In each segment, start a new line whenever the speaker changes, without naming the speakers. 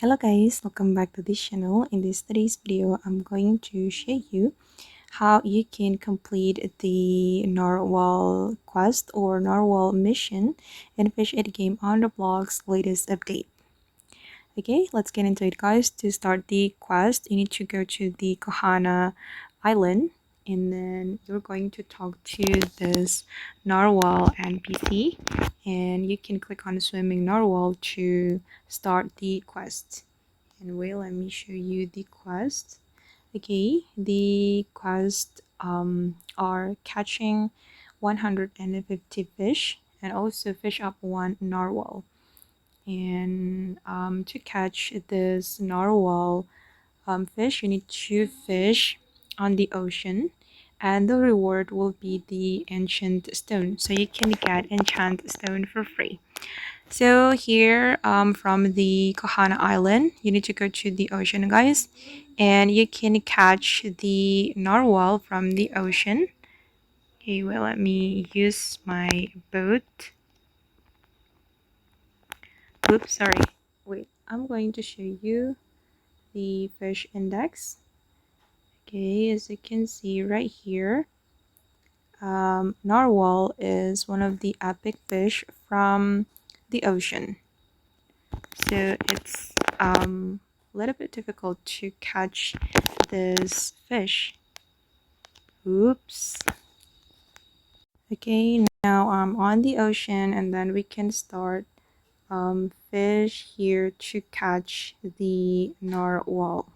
Hello guys, welcome back to this channel. In today's video, I'm going to show you how you can complete the Narwhal Quest or Narwhal mission in Fish It game on Roblox latest update. Okay, let's get into it guys. To start the quest, you need to go to the Kohana island and then you're going to talk to this narwhal NPC and you can click on swimming narwhal to start the quest. And wait, let me show you the quest. Okay, the quest are catching 150 fish and also fish up one narwhal. And to catch this narwhal fish, you need to fish on the ocean, and the reward will be the enchant stone, so you can get enchant stone for free. So here from the Kohana Island, you need to go to the ocean guys, and you can catch the narwhal from the ocean. Okay, well, let me use my boat. Oops, sorry. Wait, I'm going to show you the fish index. Okay, as you can see right here, narwhal is one of the epic fish from the ocean. So it's a little bit difficult to catch this fish. Oops. Okay, now I'm on the ocean and then we can start fish here to catch the narwhal.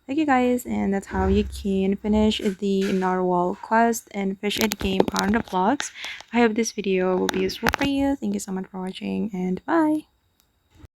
Okay guys, and that's how you can finish the Narwhal Quest and Fish It game on Roblox. I hope this video will be useful for you. Thank you so much for watching and bye!